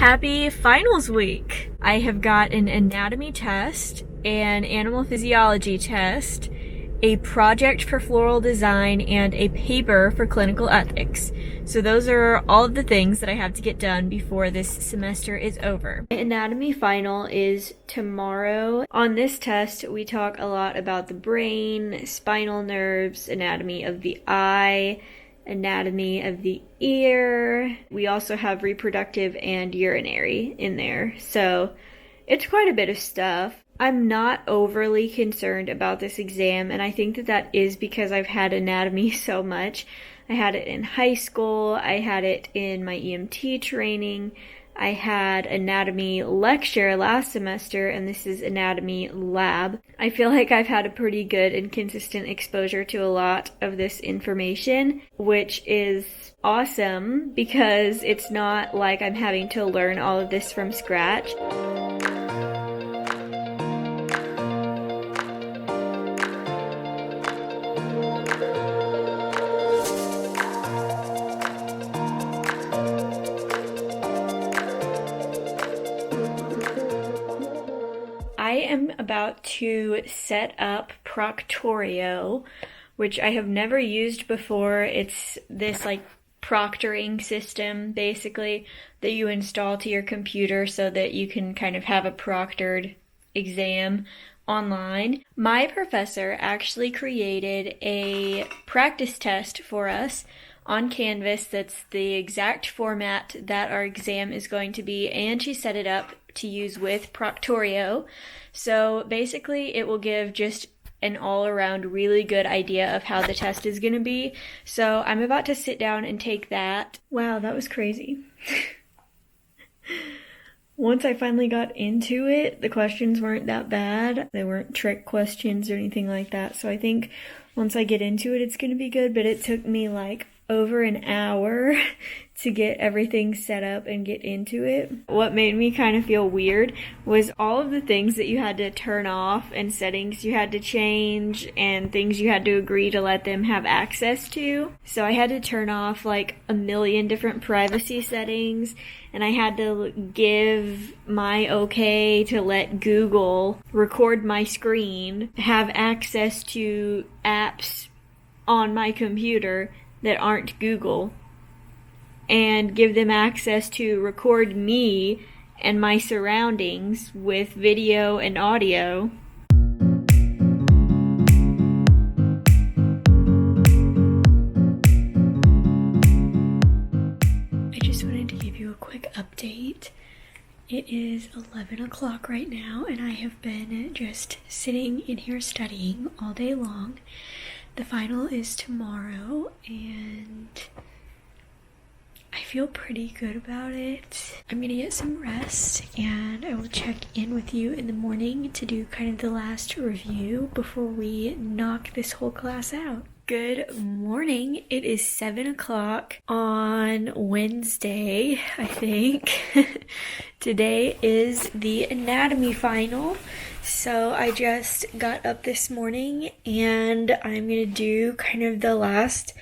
Happy finals week! I have got an anatomy test, an animal physiology test, a project for floral design, and a paper for clinical ethics. So those are all of the things that I have to get done before this semester is over. My anatomy final is tomorrow. On this test, we talk a lot about the brain, spinal nerves, anatomy of the eye, anatomy of the ear. We also have reproductive and urinary in there. So it's quite a bit of stuff. I'm not overly concerned about this exam, and I think that is because I've had anatomy so much. I had it in high school, I had it in my EMT training, I had anatomy lecture last semester, and this is anatomy lab. I feel like I've had a pretty good and consistent exposure to a lot of this information, which is awesome because it's not like I'm having to learn all of this from scratch. I am about to set up Proctorio, which I have never used before. It's this proctoring system basically that you install to your computer so that you can kind of have a proctored exam online. My professor actually created a practice test for us on Canvas that's the exact format that our exam is going to be, and she set it up to use with Proctorio. So basically it will give just an all-around really good idea of how the test is going to be. So I'm about to sit down and take that. Wow, that was crazy. Once I finally got into it, the questions weren't that bad. They weren't trick questions or anything like that. So I think once I get into it, it's going to be good. But it took me over an hour to get everything set up and get into it. What made me kind of feel weird was all of the things that you had to turn off and settings you had to change and things you had to agree to let them have access to. So I had to turn off a million different privacy settings, and I had to give my okay to let Google record my screen, have access to apps on my computer that aren't Google, and give them access to record me and my surroundings with video and audio. I just wanted to give you a quick update. It is 11 o'clock right now, and I have been just sitting in here studying all day long. The final is tomorrow, and I feel pretty good about it. I'm gonna get some rest, and I will check in with you in the morning to do kind of the last review before we knock this whole class out. Good morning. It is 7 o'clock on Wednesday, I think. Today is the anatomy final. So I just got up this morning and I'm going to do kind of the last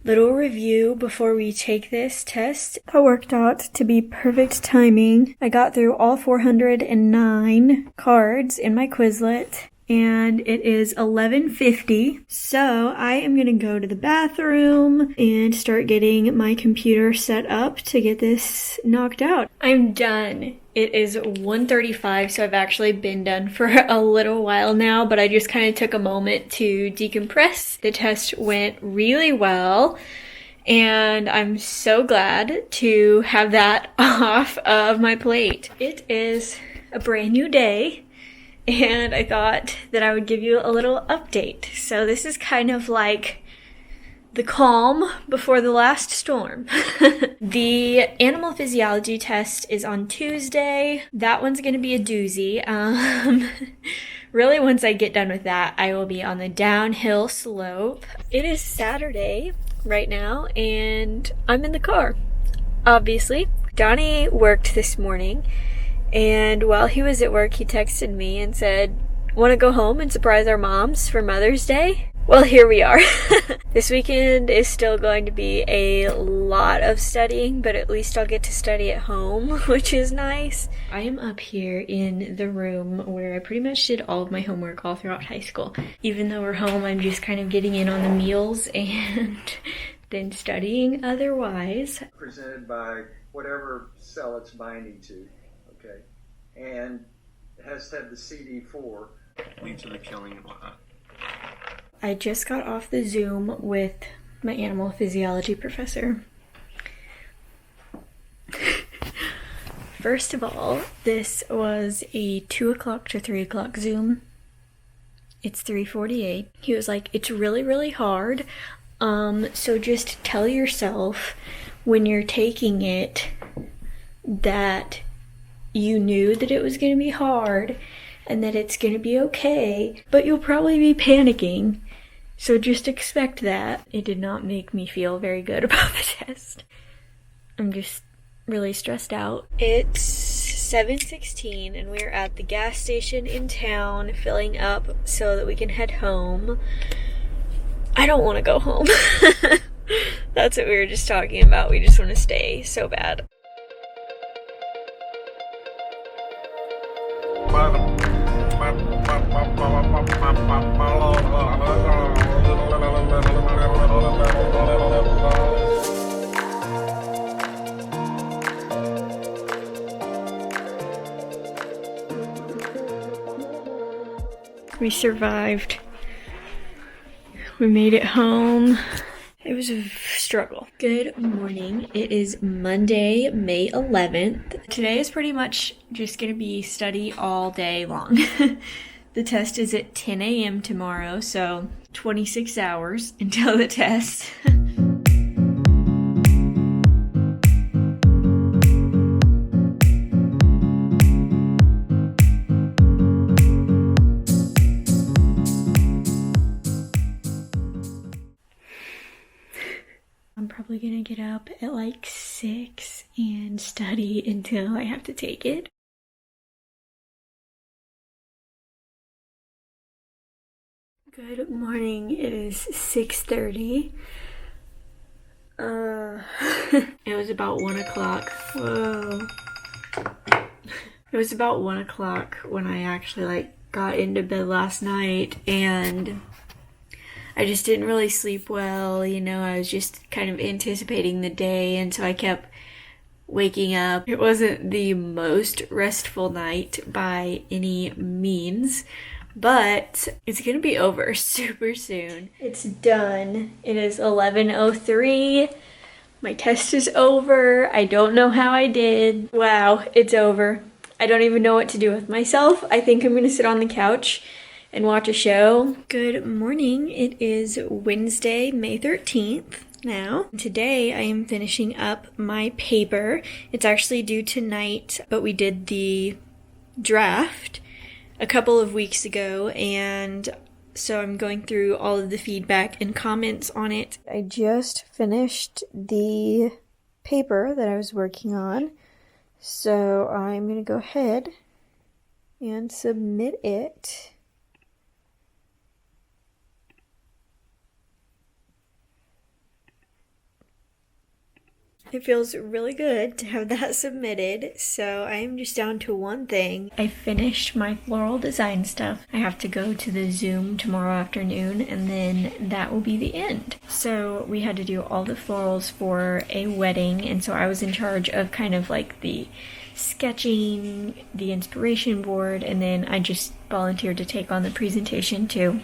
little review before we take this test. That worked out to be perfect timing. I got through all 409 cards in my Quizlet, and it is 11:50. So I am going to go to the bathroom and start getting my computer set up to get this knocked out. I'm done. It is 1:35, so I've actually been done for a little while now, but I just kind of took a moment to decompress. The test went really well, and I'm so glad to have that off of my plate. It is a brand new day, and I thought that I would give you a little update. So this is kind of like the calm before the last storm. The animal physiology test is on Tuesday. That one's going to be a doozy. Really, once I get done with that, I will be on the downhill slope. It is Saturday right now, and I'm in the car, obviously. Donnie worked this morning, and while he was at work, he texted me and said, "Want to go home and surprise our moms for Mother's Day?" Well, here we are. This weekend is still going to be a lot of studying, but at least I'll get to study at home, which is nice. I am up here in the room where I pretty much did all of my homework all throughout high school. Even though we're home, I'm just kind of getting in on the meals and then studying otherwise. Presented by whatever cell it's binding to, okay? And it has to have the CD4. Leads to the killing and whatnot. I just got off the Zoom with my animal physiology professor. First of all, this was a 2 o'clock to 3 o'clock Zoom. It's 3:48. He was like, it's really, really hard. So just tell yourself when you're taking it that you knew that it was going to be hard and that it's going to be okay, but you'll probably be panicking. So just expect that. It did not make me feel very good about the test. I'm just really stressed out. It's 7:16 and we're at the gas station in town filling up so that we can head home. I don't want to go home. That's what we were just talking about. We just want to stay so bad. We survived. We made it home. It was a struggle. Good morning. It is Monday, May 11th. Today is pretty much just going to be study all day long. The test is at 10 a.m. tomorrow, so 26 hours until the test. I'm probably gonna get up at like 6 and study until I have to take it. Good morning, it is 6:30. It was about 1 o'clock. Whoa. It was about 1 o'clock when I actually got into bed last night, and I just didn't really sleep well. I was just kind of anticipating the day, and so I kept waking up. It wasn't the most restful night by any means, but it's gonna be over super soon. It's done. It is 11:03. My test is over. I don't know how I did. Wow, it's over. I don't even know what to do with myself. I think I'm gonna sit on the couch and watch a show. Good morning. It is Wednesday, May 13th now. Today I am finishing up my paper. It's actually due tonight, but we did the draft a couple of weeks ago, and so I'm going through all of the feedback and comments on it. I just finished the paper that I was working on, so I'm going to go ahead and submit it. It feels really good to have that submitted, so I am just down to one thing. I finished my floral design stuff. I have to go to the Zoom tomorrow afternoon, and then that will be the end. So we had to do all the florals for a wedding, and so I was in charge of kind of like the sketching, the inspiration board, and then I just volunteered to take on the presentation too.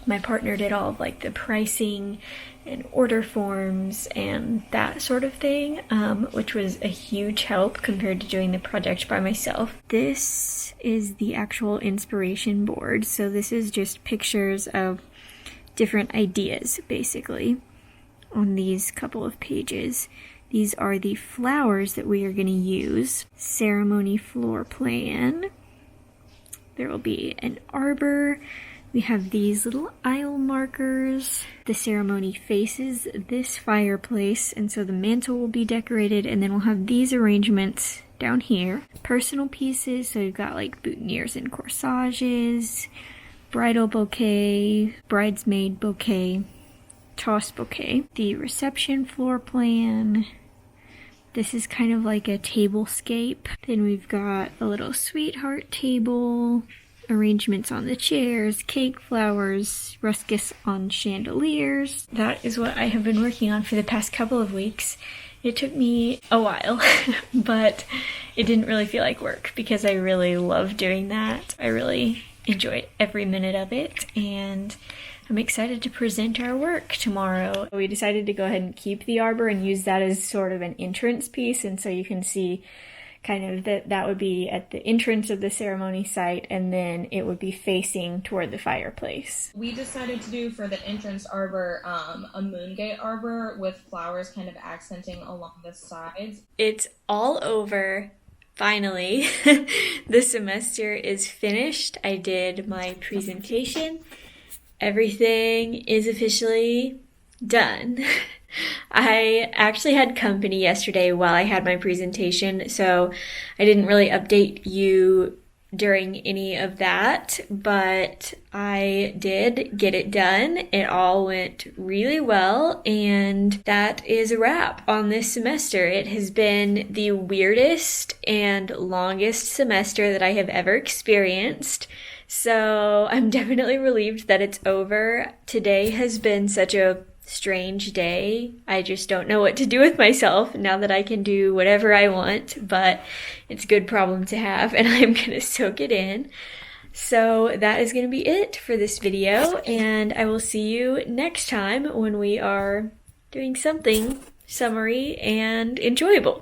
My partner did all of like the pricing and order forms and that sort of thing, which was a huge help compared to doing the project by myself. This is the actual inspiration board. So this is just pictures of different ideas, basically, on these couple of pages. These are the flowers that we are going to use. Ceremony floor plan. There will be an arbor. We have these little aisle markers. The ceremony faces this fireplace, and so the mantle will be decorated, and then we'll have these arrangements down here. Personal pieces, so you've got like boutonnieres and corsages, bridal bouquet, bridesmaid bouquet, toss bouquet. The reception floor plan. This is kind of like a tablescape. Then we've got a little sweetheart table, arrangements on the chairs, cake, flowers, ruscus on chandeliers. That is what I have been working on for the past couple of weeks. It took me a while, but it didn't really feel like work because I really love doing that. I really enjoy every minute of it, and I'm excited to present our work tomorrow. We decided to go ahead and keep the arbor and use that as sort of an entrance piece, and so you can see kind of that would be at the entrance of the ceremony site, and then it would be facing toward the fireplace. We decided to do for the entrance arbor a moongate arbor with flowers kind of accenting along the sides. It's all over. Finally, the semester is finished. I did my presentation. Everything is officially done. I actually had company yesterday while I had my presentation, so I didn't really update you during any of that, but I did get it done. It all went really well, and that is a wrap on this semester. It has been the weirdest and longest semester that I have ever experienced. So I'm definitely relieved that it's over. Today has been such a strange day. I just don't know what to do with myself now that I can do whatever I want, but it's a good problem to have, and I'm gonna soak it in. So that is gonna be it for this video, and I will see you next time when we are doing something summery and enjoyable.